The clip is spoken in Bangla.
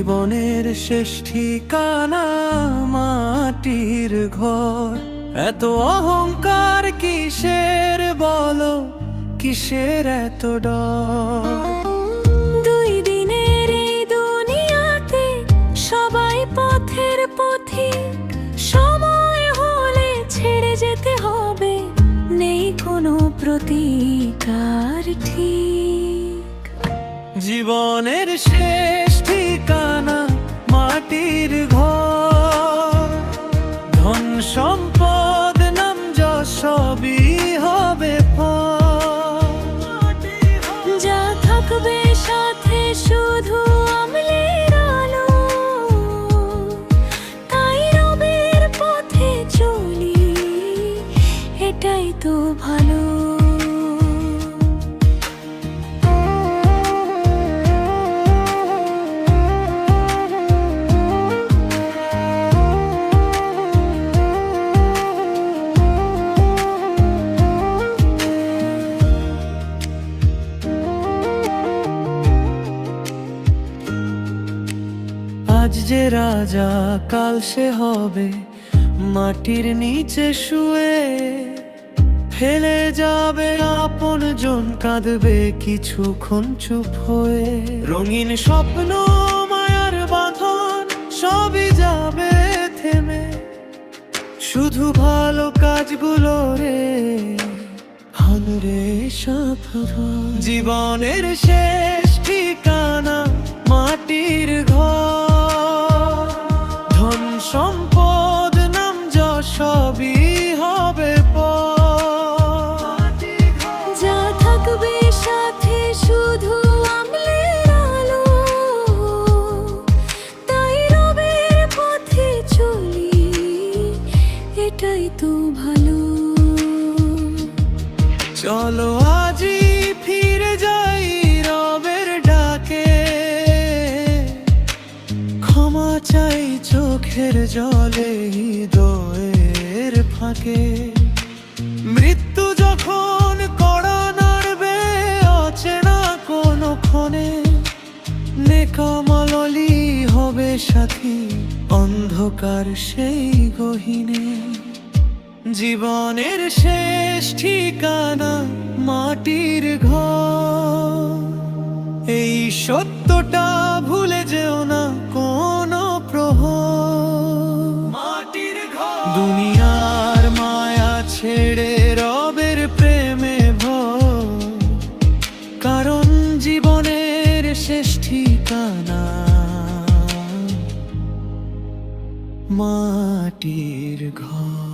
জীবনের শেষ ঠিকানা মাটির ঘর। এত অহংকার কিসের বলো, কিসের এত ডর? দুই দিনের এই দুনিয়াতে সবাই পথের পথিক, সময় হলে ছেড়ে যেতে হবে, নেই কোনো প্রতিকার ঠিক। জীবনের শেষ ঠিকানা মাটির ঘর। ধন সম্পদ নাম যশ সবই হবে পর। যা থাকবে সাথে শুধু আমলের আলো, তাই রবের পথে চলি, এটাই তো ভালো। আজ যে রাজা কাল সে হবে মাটির নিচে শুয়ে। ফেলে যাবে আপন জন, কাঁদবে কিছুক্ষণ চুপ হয়ে। রঙিন স্বপ্ন মায়ার বাঁধন সবই যাবে থেমে, শুধু ভালো কাজগুলো রে ভাঙরে সাফা। জীবনের শেষ ঠিকানা মাটির ঘর। ধন সম্পদ নাম যশ সবই হবে পর। যা থাকবে সাথে শুধু আমলের আলো, তাই রবের পথে চলি, এটাই তো ভালো। চলো আজই ফিরে যাই রবের ডাকে, ক্ষমা চাই চোখের জলে হৃদয়ের ফাঁকে। মৃত্যু যখন কড়া নাড়বে অচেনা কোনো ক্ষণে, নেকামলি হবে সাথী অন্ধকার সেই গহীনে। জীবনের শেষ ঠিকানা মাটির ঘর। এই সত্যটা ভুলে যেও না কোনো প্রহর। মাটির ঘর। দুনিয়ার মায়া ছেড়ে রবের প্রেমে ভর, কারণ জীবনের শেষ ঠিকানা মাটির ঘর।